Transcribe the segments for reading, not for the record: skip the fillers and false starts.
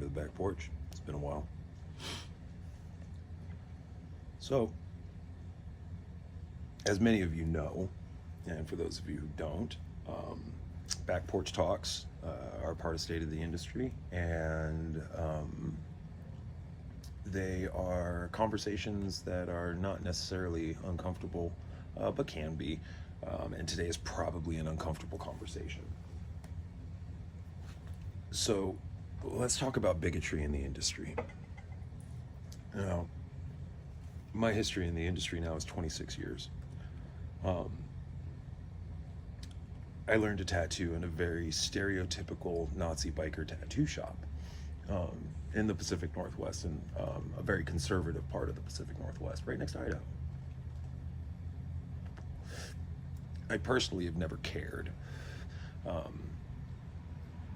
to the back porch. It's been a while. So, as many of you know, and for those of you who don't, back porch talks are part of State of the Industry, and they are conversations that are not necessarily uncomfortable, but can be. And today is probably an uncomfortable conversation. So, let's talk about bigotry in the industry. Now, my history in the industry now is 26 years. I learned to tattoo in a very stereotypical Nazi biker tattoo shop in the Pacific Northwest, in a very conservative part of the Pacific Northwest, right next to Idaho. I personally have never cared.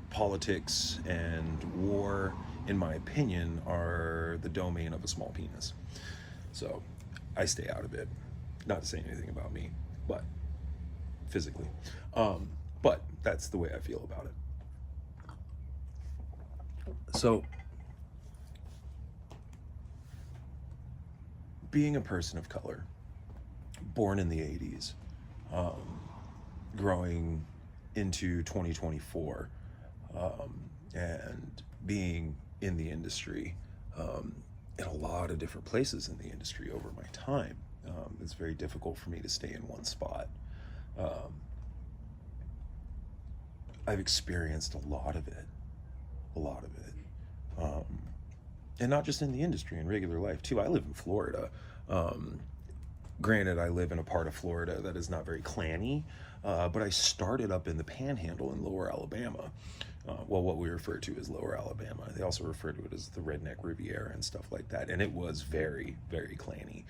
Politics and war, in my opinion, are the domain of a small penis. So I stay out of it. Not to say anything about me, but physically. But that's the way I feel about it. So, being a person of color, born in the 80s, growing into 2024, and being in the industry, in a lot of different places in the industry over my time, it's very difficult for me to stay in one spot. I've experienced a lot of it, and not just in the industry, in regular life too. I live in Florida. Granted, I live in a part of Florida that is not very clanny, but I started up in the Panhandle in Lower Alabama. Well, what we refer to as Lower Alabama. They also refer to it as the Redneck Riviera and stuff like that. And it was very, very clanny.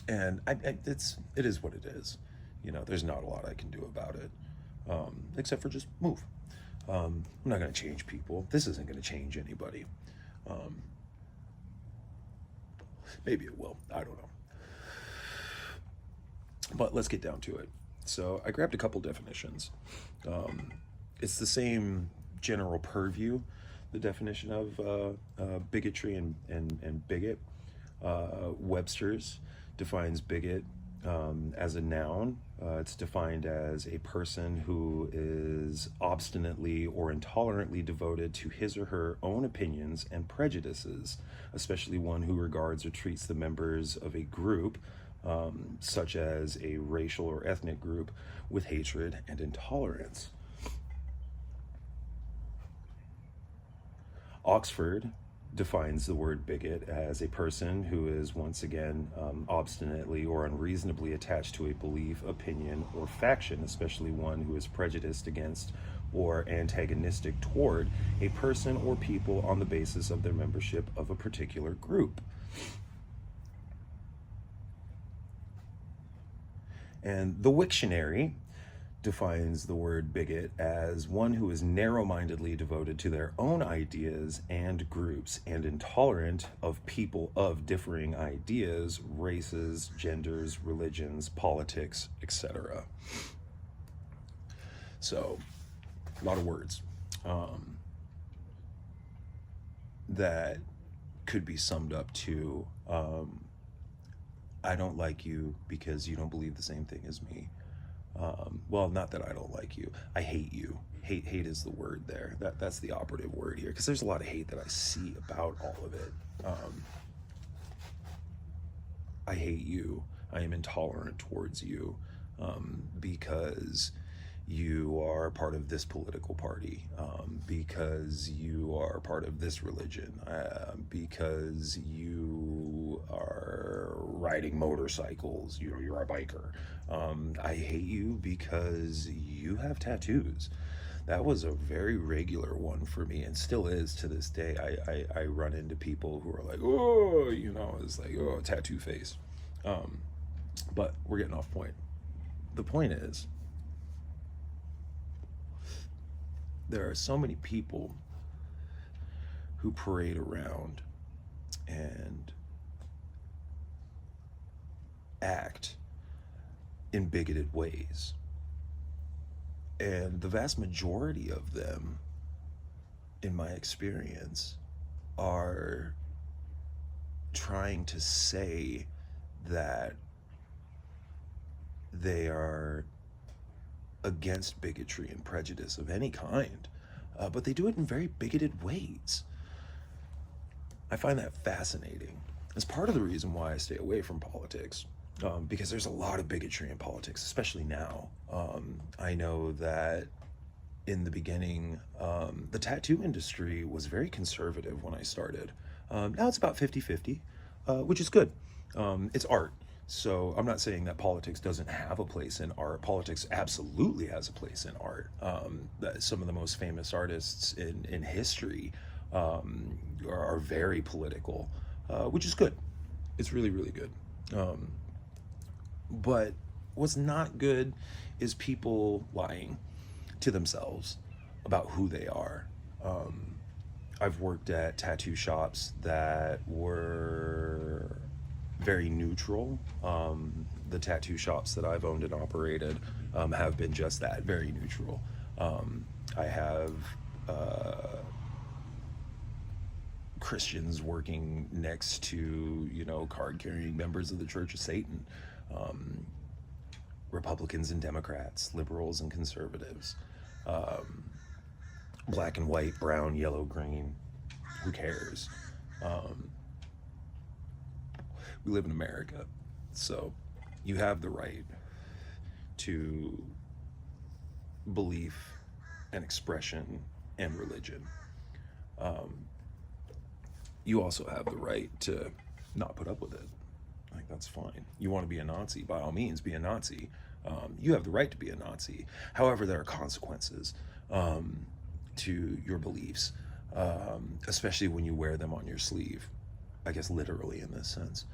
And it is what it is. You know, there's not a lot I can do about it, except for just move. I'm not going to change people. This isn't going to change anybody. Maybe it will. I don't know. But let's get down to it. So I grabbed a couple definitions. It's the same general purview, the definition of bigotry and bigot. Webster's defines bigot as a noun. It's defined as a person who is obstinately or intolerantly devoted to his or her own opinions and prejudices, especially one who regards or treats the members of a group, such as a racial or ethnic group, with hatred and intolerance. Oxford defines the word bigot as a person who is, once again, obstinately or unreasonably attached to a belief, opinion, or faction, especially one who is prejudiced against or antagonistic toward a person or people on the basis of their membership of a particular group. And the Wiktionary defines the word bigot as one who is narrow-mindedly devoted to their own ideas and groups and intolerant of people of differing ideas, races, genders, religions, politics, etc. So, a lot of words that could be summed up to I don't like you because you don't believe the same thing as me. Well, not that I don't like you. I hate you. Hate is the word there. That's the operative word here, because there's a lot of hate that I see about all of it. I hate you. I am intolerant towards you because you are part of this political party, because you are part of this religion, because you are riding motorcycles, you're a biker. I hate you because you have tattoos. That was a very regular one for me, and still is to this day. I run into people who are like, oh, it's like, oh, tattoo face. But we're getting off point. The point is, there are so many people who parade around and act in bigoted ways. And the vast majority of them in my experience, are trying to say that they are against bigotry and prejudice of any kind, but they do it in very bigoted ways. I find that fascinating. It's part of the reason why I stay away from politics, because there's a lot of bigotry in politics, especially now. I know that in the beginning, the tattoo industry was very conservative when I started. Now it's about 50-50, which is good. It's art. So I'm not saying that politics doesn't have a place in art. Politics absolutely has a place in art. Some of the most famous artists in history are very political, which is good. It's really, really good. But what's not good is people lying to themselves about who they are. I've worked at tattoo shops that were very neutral. The tattoo shops that I've owned and operated have been just that, very neutral. I have Christians working next to, card-carrying members of the Church of Satan, Republicans and Democrats, liberals and conservatives, black and white, brown, yellow, green. Who cares? We live in America, so you have the right to belief and expression and religion. You also have the right to not put up with it. Like, that's fine. You want to be a Nazi, by all means, be a Nazi. You have the right to be a Nazi. However, there are consequences to your beliefs, especially when you wear them on your sleeve. I guess literally in this sense.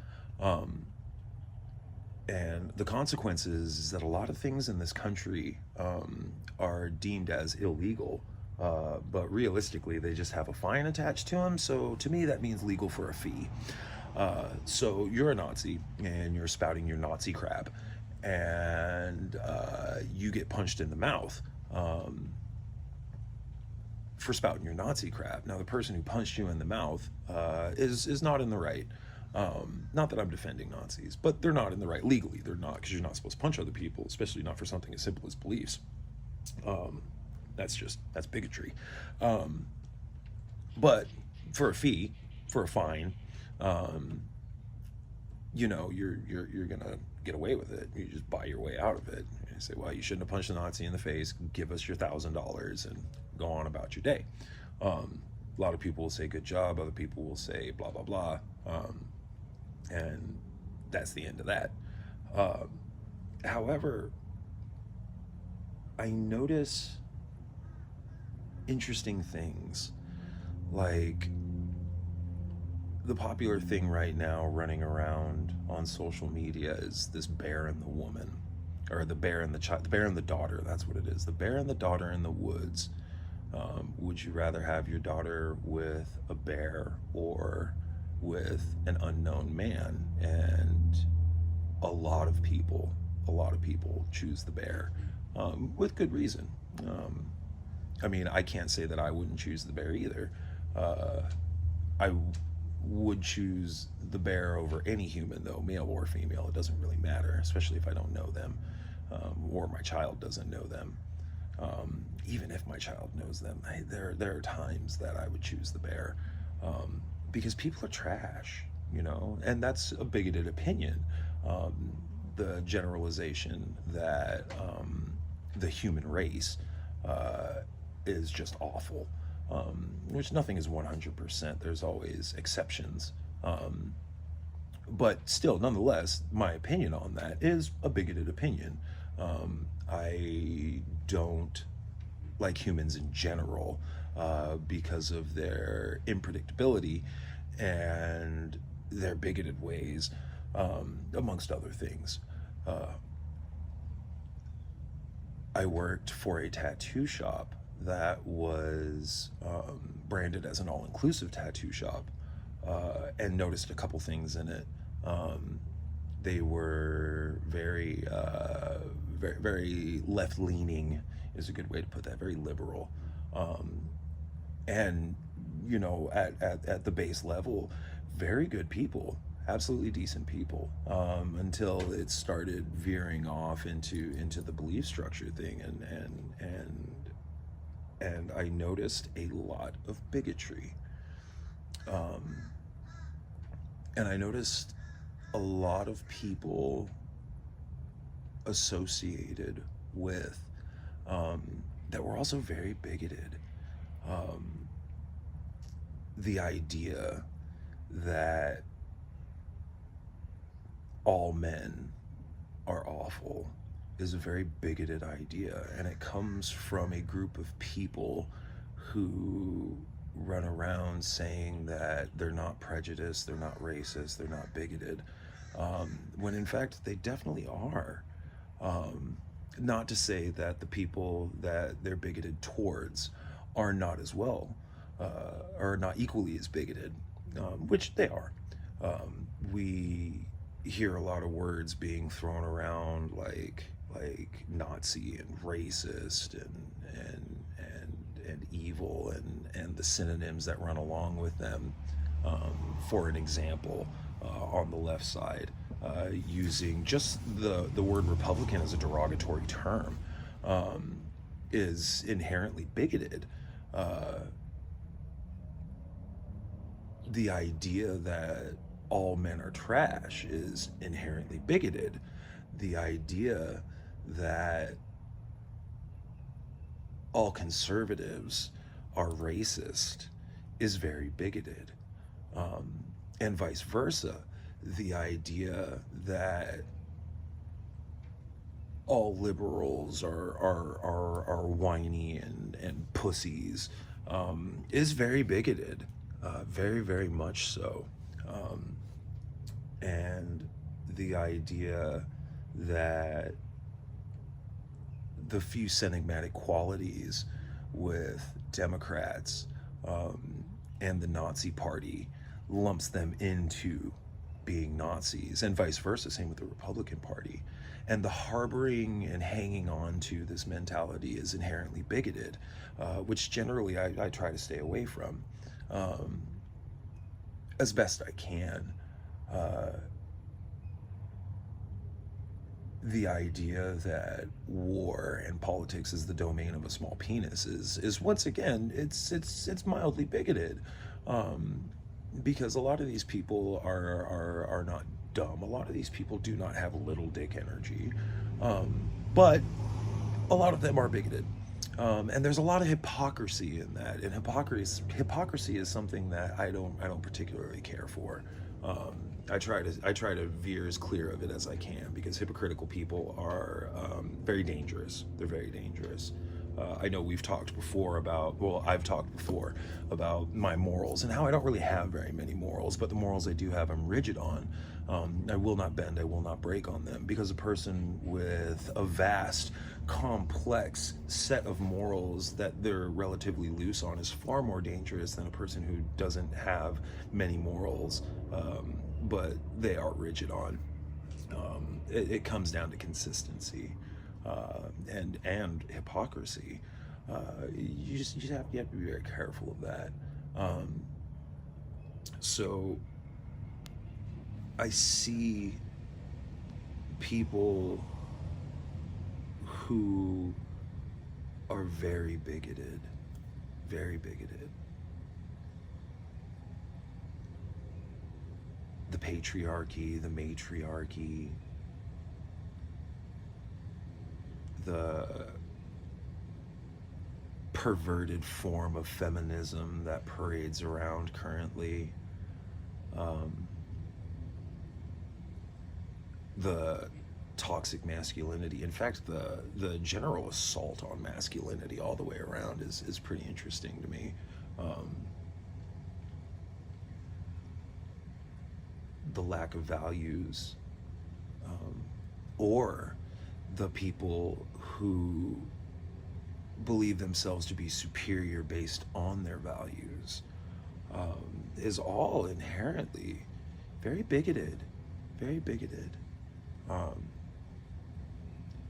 And the consequences is that a lot of things in this country are deemed as illegal, but realistically they just have a fine attached to them. So to me that means legal for a fee. So you're a Nazi and you're spouting your Nazi crap, and you get punched in the mouth for spouting your Nazi crap. Now the person who punched you in the mouth is not in the right. Not that I'm defending Nazis, but they're not in the right legally. They're not, because you're not supposed to punch other people, especially not for something as simple as beliefs. That's bigotry. But for a fee, for a fine, you're gonna get away with it. You just buy your way out of it. You say, well, you shouldn't have punched a Nazi in the face. Give us your $1,000 and go on about your day. A lot of people will say good job. Other people will say blah blah blah. And that's the end of that. However, I notice interesting things, like the popular thing right now running around on social media is this bear and the woman, or the bear and the child, the bear and the daughter. That's what it is. The bear and the daughter in the woods. Would you rather have your daughter with a bear or with an unknown man? And a lot of people choose the bear, with good reason. I mean, I can't say that I wouldn't choose the bear either. I would choose the bear over any human, though, male or female. It doesn't really matter, especially if I don't know them, or my child doesn't know them. Even if my child knows them, there are times that I would choose the bear, because people are trash, and that's a bigoted opinion. The generalization that the human race is just awful, which nothing is 100%. There's always exceptions. But still, nonetheless, my opinion on that is a bigoted opinion. I don't like humans in general because of their unpredictability and their bigoted ways, amongst other things. I worked for a tattoo shop that was branded as an all-inclusive tattoo shop, and noticed a couple things in it. They were very, very left-leaning, is a good way to put that, very liberal. And, you know, at the base level, very good people, absolutely decent people, until it started veering off into the belief structure thing, and I noticed a lot of bigotry, and I noticed a lot of people associated with, that were also very bigoted. The idea that all men are awful is a very bigoted idea, and it comes from a group of people who run around saying that they're not prejudiced, they're not racist, they're not bigoted, when in fact they definitely are. Not to say that the people that they're bigoted towards are not as well, or not equally as bigoted, which they are. We hear a lot of words being thrown around like Nazi and racist and evil and the synonyms that run along with them. For an example, on the left side, using just the word Republican as a derogatory term, is inherently bigoted. Uh, the idea that all men are trash is inherently bigoted. The idea that all conservatives are racist is very bigoted. Um, and vice versa. The idea that all liberals are whiny and pussies, is very bigoted, very, very much so. Um, and the idea that the few enigmatic qualities with Democrats, and the Nazi Party lumps them into being Nazis, and vice versa, same with the Republican Party. And the harboring and hanging on to this mentality is inherently bigoted, which generally I try to stay away from, um, as best I can. Uh, the idea that war and politics is the domain of a small penis is once again, it's mildly bigoted, um, because a lot of these people are not dumb. A lot of these people do not have little dick energy, but a lot of them are bigoted, and there's a lot of hypocrisy in that. And hypocrisy is something that I don't particularly care for. I try to veer as clear of it as I can, because hypocritical people are, very dangerous. They're very dangerous. I know we've talked before about, well, I've talked before about my morals and how I don't really have very many morals, but the morals I do have, I'm rigid on. I will not bend, I will not break on them, because a person with a vast, complex set of morals that they're relatively loose on is far more dangerous than a person who doesn't have many morals, but they are rigid on. It comes down to consistency, and hypocrisy. You have to be very careful of that. Um, so I see people who are very bigoted, very bigoted. The patriarchy, the matriarchy, the perverted form of feminism that parades around currently, um, the toxic masculinity. In fact, the general assault on masculinity all the way around is pretty interesting to me. Um, the lack of values, um, or the people who believe themselves to be superior based on their values, is all inherently very bigoted, very bigoted. Um,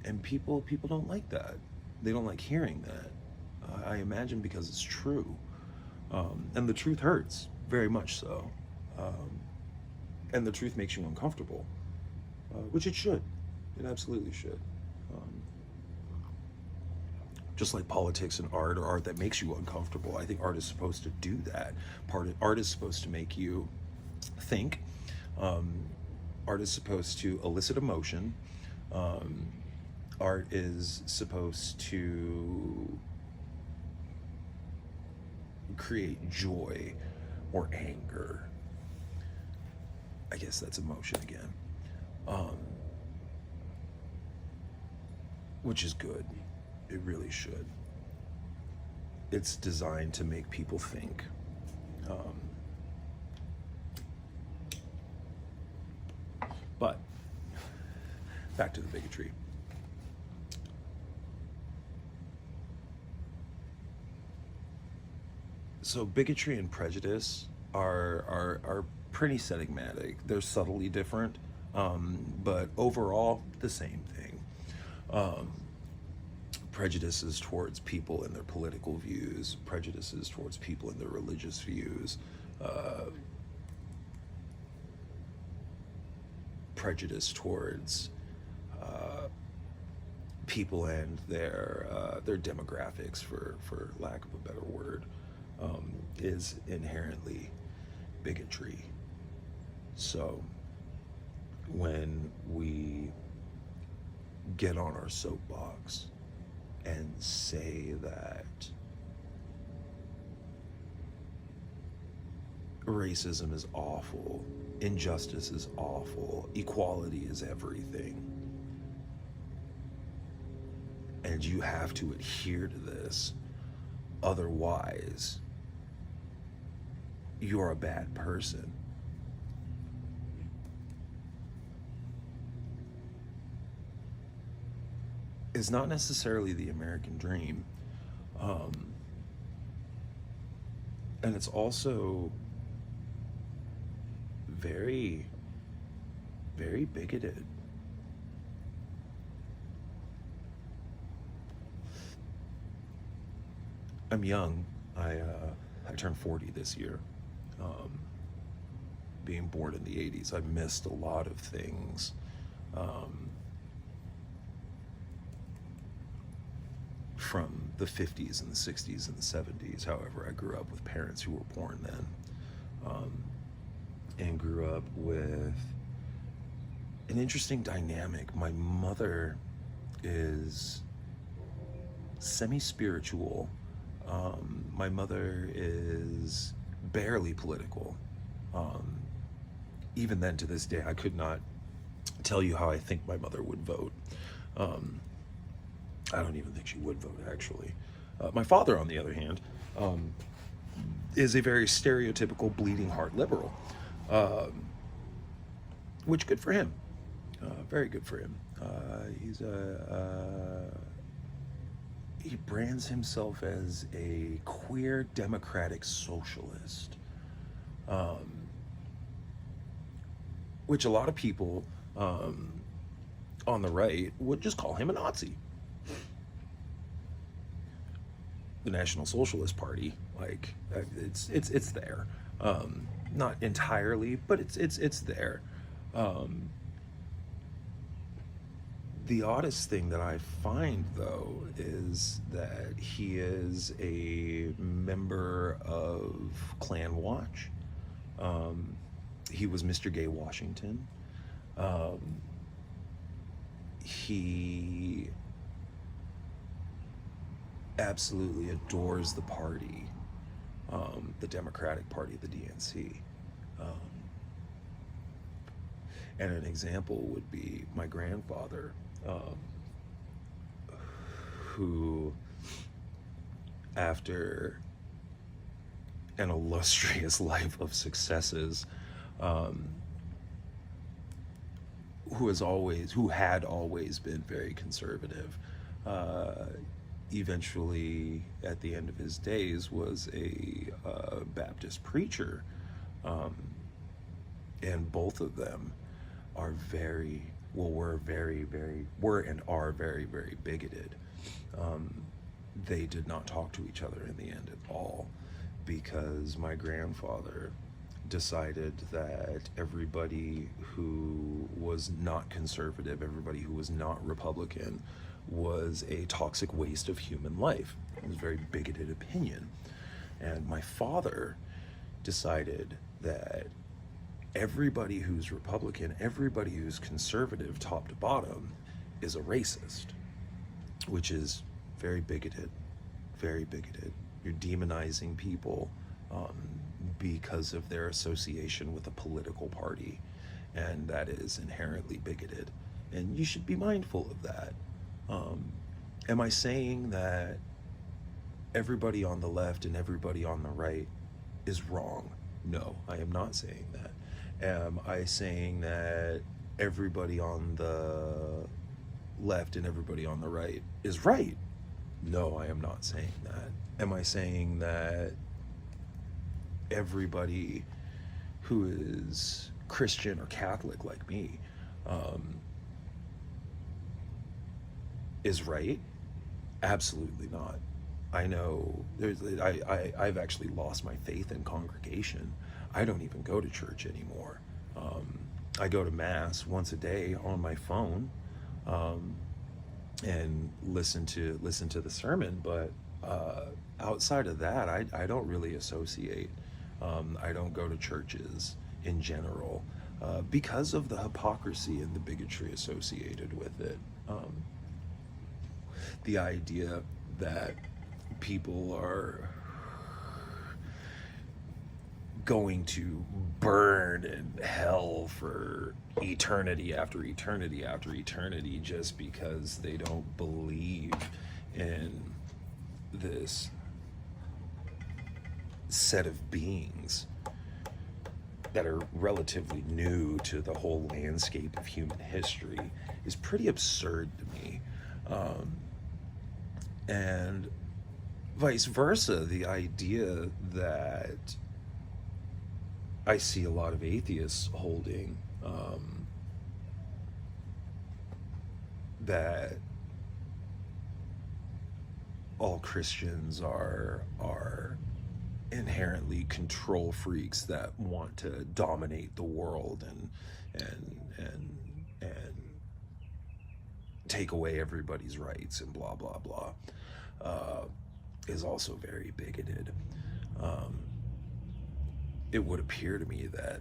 and people don't like that. They don't like hearing that. I imagine because it's true. And the truth hurts, very much so. And the truth makes you uncomfortable, which it should. It absolutely should. Just like politics and art, or art that makes you uncomfortable. I think art is supposed to do that. Art is supposed to make you think. Art is supposed to elicit emotion. Art is supposed to create joy or anger. I guess that's emotion again. Which is good. It really should. It's designed to make people think. But back to the bigotry. So bigotry and prejudice are pretty enigmatic. They're subtly different, but overall the same thing. Prejudices towards people and their political views, prejudices towards people and their religious views, prejudice towards people and their demographics, for lack of a better word, is inherently bigotry. So when we get on our soapbox and say that racism is awful, injustice is awful, equality is everything, and you have to adhere to this, otherwise you're a bad person. Is not necessarily the American dream. And it's also very, very bigoted. I'm young. I turned 40 this year. Being born in the 80s, I missed a lot of things. From the 50s and the 60s and the 70s. However, I grew up with parents who were born then, and grew up with an interesting dynamic. My mother is semi-spiritual. My mother is barely political. Even then, to this day, I could not tell you how I think my mother would vote. I don't even think she would vote, actually. My father, on the other hand, is a very stereotypical bleeding heart liberal, which good for him. Very good for him. He brands himself as a queer democratic socialist, which a lot of people on the right would just call him a Nazi. The National Socialist Party, like, it's there, not entirely, but it's there. The oddest thing that I find, though, is that he is a member of Klan Watch. He was Mr. Gay Washington. He absolutely adores the party, the Democratic Party, the DNC. And an example would be my grandfather, who, after an illustrious life of successes, who had always been very conservative, eventually, at the end of his days, was a Baptist preacher, and both of them are were and are very, very bigoted. They did not talk to each other in the end at all. because my grandfather decided that everybody who was not conservative, everybody who was not Republican, was a toxic waste of human life. It was a very bigoted opinion. And my father decided that everybody who's Republican, everybody who's conservative, top to bottom, is a racist, which is very bigoted, very bigoted. You're demonizing people because of their association with a political party, and that is inherently bigoted. And you should be mindful of that. Am I saying that everybody on the left and everybody on the right is wrong? No, I am not saying that. Am I saying that everybody on the left and everybody on the right is right? No, I am not saying that. Am I saying that everybody who is Christian or Catholic like me is right? Absolutely not. I know I've actually lost my faith in congregation. I don't even go to church anymore. I go to mass once a day on my phone, and listen to the sermon, but outside of that, I don't really associate. I don't go to churches in general because of the hypocrisy and the bigotry associated with it. The idea that people are going to burn in hell for eternity after eternity after eternity just because they don't believe in this set of beings that are relatively new to the whole landscape of human history is pretty absurd to me. And vice versa, the idea that I see a lot of atheists holding, that all Christians are inherently control freaks that want to dominate the world and take away everybody's rights and blah blah blah, is also very bigoted. It would appear to me that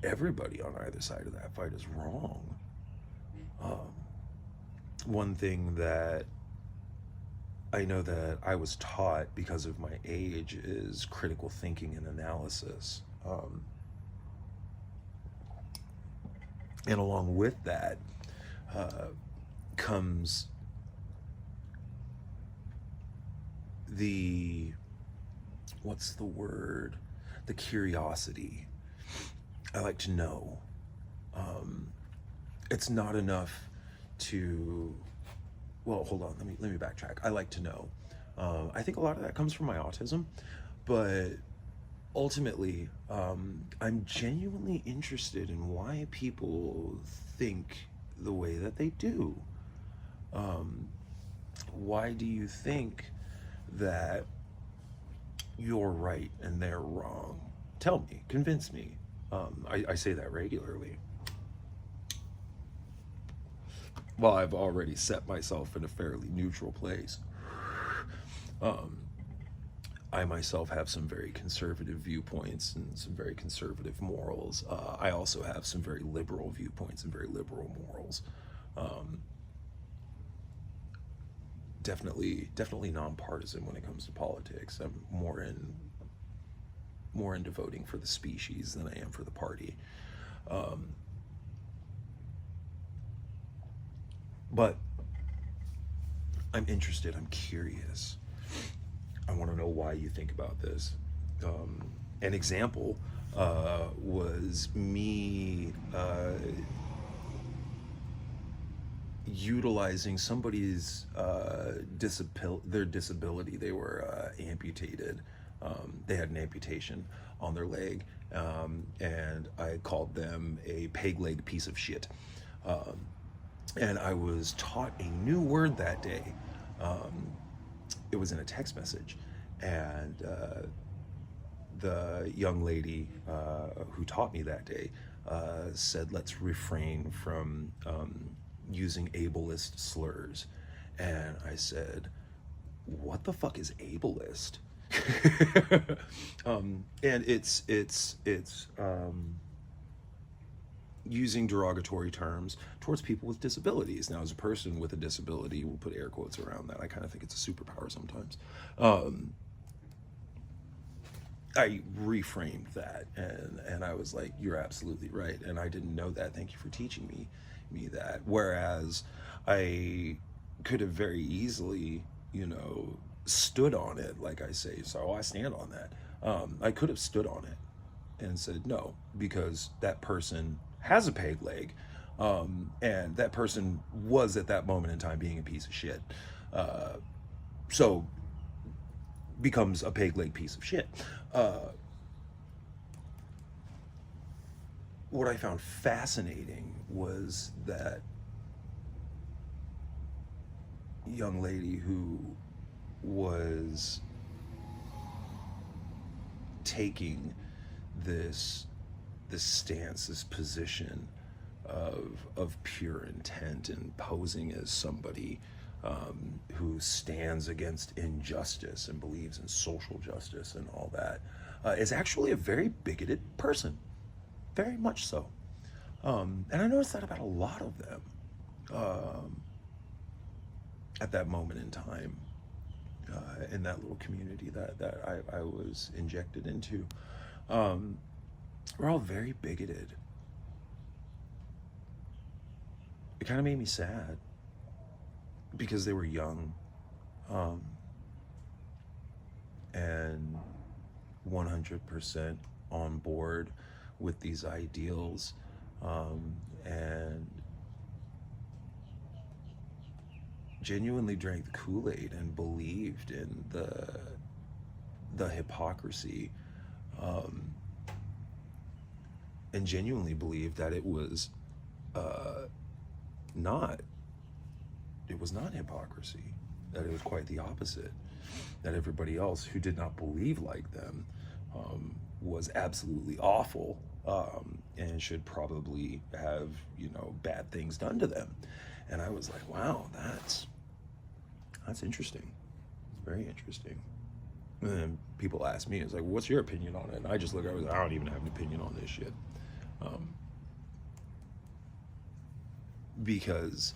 everybody on either side of that fight is wrong. One thing that I know that I was taught because of my age is critical thinking and analysis. And along with that comes the, what's the word? The curiosity. I like to know. It's not enough to, well, hold on, let me backtrack. I like to know. I think a lot of that comes from my autism, but ultimately, I'm genuinely interested in why people think the way that they do. Why do you think that you're right and they're wrong? Tell me, convince me. I say that regularly. Well, I've already set myself in a fairly neutral place. I myself have some very conservative viewpoints and some very conservative morals. I also have some very liberal viewpoints and very liberal morals. Definitely nonpartisan when it comes to politics. I'm more into voting for the species than I am for the party. But I'm interested, I'm curious. I want to know why you think about this. An example was me utilizing somebody's their disability. They were amputated. They had an amputation on their leg, and I called them a peg-legged piece of shit. And I was taught a new word that day. it was in a text message, and the young lady who taught me that day said, let's refrain from using ableist slurs. And I said, what the fuck is ableist? And it's using derogatory terms towards people with disabilities. Now, as a person with a disability, we'll put air quotes around that. I kind of think it's a superpower sometimes. I reframed that, and I was like, you're absolutely right, and I didn't know that. Thank you for teaching me that. Whereas I could have very easily, stood on it, like I say. So I stand on that. I could have stood on it and said no, because that person has a peg leg, and that person was at that moment in time being a piece of shit. So becomes a peg leg piece of shit. What I found fascinating was that young lady who was taking this stance, this position of pure intent, and posing as somebody who stands against injustice and believes in social justice and all that, is actually a very bigoted person, very much so. And I noticed that about a lot of them at that moment in time, in that little community that I was injected into. We're all very bigoted. It kind of made me sad, because they were young, and 100% on board with these ideals, and genuinely drank the Kool-Aid and believed in the hypocrisy, and genuinely believed that it was not hypocrisy, that it was quite the opposite, that everybody else who did not believe like them was absolutely awful, and should probably have, bad things done to them. And I was like, wow, that's interesting. It's very interesting. And then people ask me, it's like, what's your opinion on it? And I just look, I don't even have an opinion on this shit. Because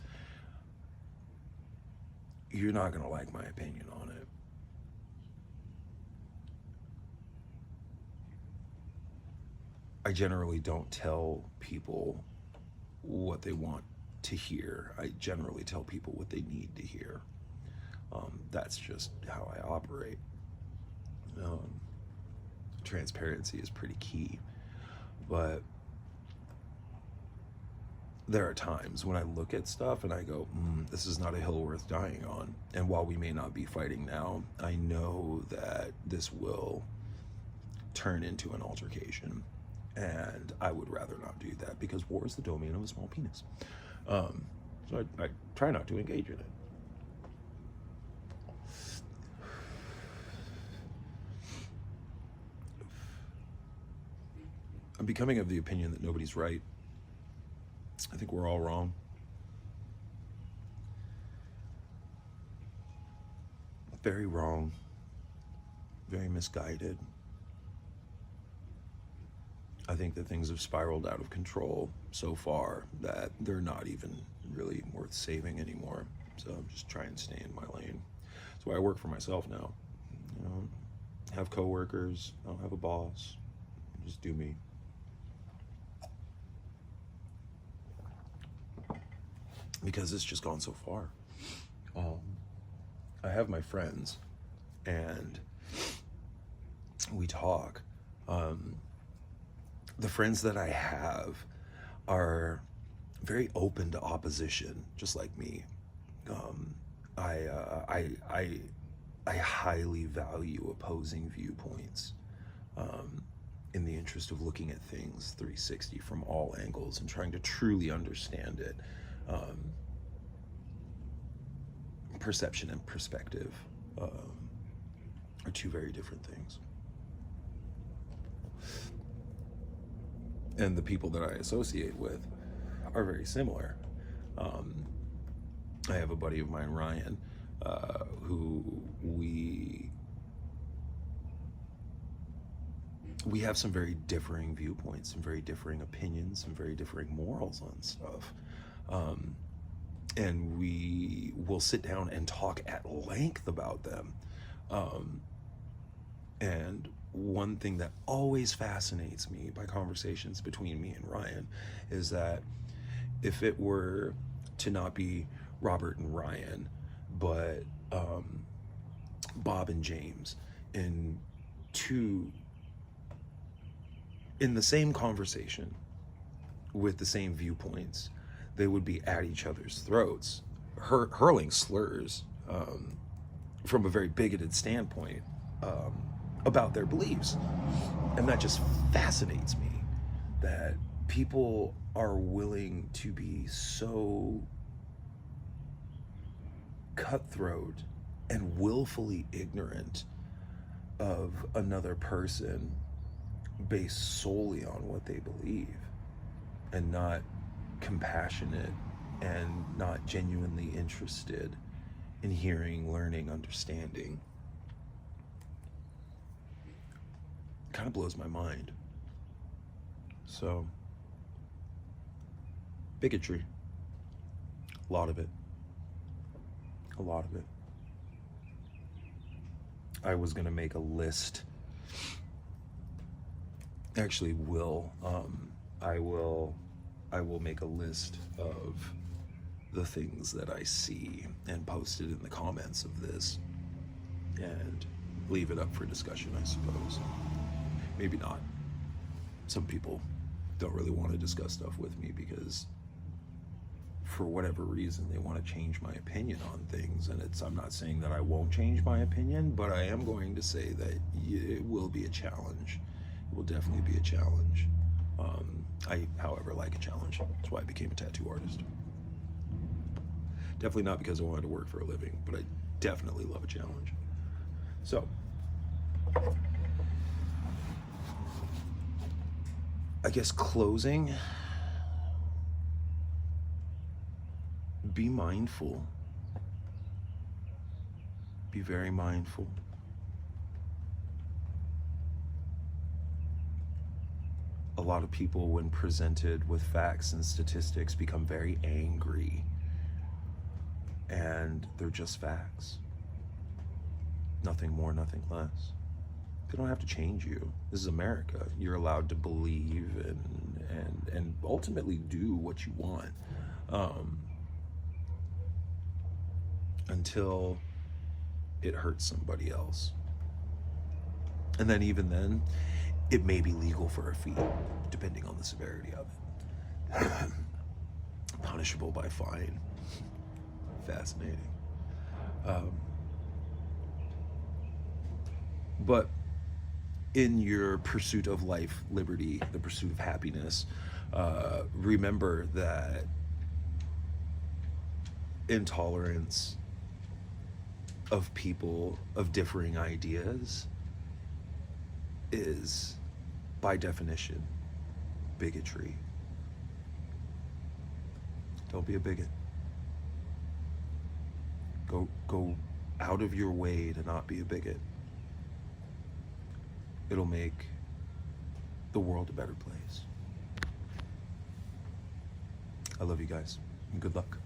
you're not going to like my opinion on it. I generally don't tell people what they want to hear. I generally tell people what they need to hear. That's just how I operate. Transparency is pretty key. But there are times when I look at stuff and I go, this is not a hill worth dying on. And while we may not be fighting now, I know that this will turn into an altercation. And I would rather not do that, because war is the domain of a small penis. So I try not to engage in it. I'm becoming of the opinion that nobody's right. I think we're all wrong. Very wrong. Very misguided. I think that things have spiraled out of control so far that they're not even really worth saving anymore. So I'm just trying to stay in my lane. That's why I work for myself now. Have coworkers, I don't have a boss. Just do me. Because it's just gone so far. I have my friends, and we talk. The friends that I have are very open to opposition, just like me. I highly value opposing viewpoints, in the interest of looking at things 360 from all angles and trying to truly understand it. Perception and perspective are two very different things. And the people that I associate with are very similar. I have a buddy of mine, Ryan, who we have some very differing viewpoints, some very differing opinions, some very differing morals on stuff. And we will sit down and talk at length about them. And one thing that always fascinates me by conversations between me and Ryan is that if it were to not be Robert and Ryan, but Bob and James, in the same conversation with the same viewpoints, they would be at each other's throats, hurling slurs from a very bigoted standpoint about their beliefs. And that just fascinates me, that people are willing to be so cutthroat and willfully ignorant of another person based solely on what they believe, and not compassionate and not genuinely interested in hearing, learning, understanding. It kind of blows my mind. So, bigotry, a lot of it. I was gonna make a list. Actually, I will make a list of the things that I see and post it in the comments of this, and leave it up for discussion, I suppose. Maybe not. Some people don't really want to discuss stuff with me because for whatever reason they want to change my opinion on things, and I'm not saying that I won't change my opinion, but I am going to say that it will be a challenge. It will definitely be a challenge. I, however, like a challenge. That's why I became a tattoo artist. Definitely not because I wanted to work for a living, but I definitely love a challenge. So, I guess closing, be mindful. Be very mindful. A lot of people, when presented with facts and statistics, become very angry. And they're just facts. Nothing more, nothing less. They don't have to change you. This is America. You're allowed to believe and ultimately do what you want. Until it hurts somebody else. And then even then, it may be legal for a fee, depending on the severity of it. Punishable by fine. Fascinating. But in your pursuit of life, liberty, the pursuit of happiness, remember that intolerance of people of differing ideas is, by definition, bigotry. Don't be a bigot. Go out of your way to not be a bigot. It'll make the world a better place. I love you guys, and good luck.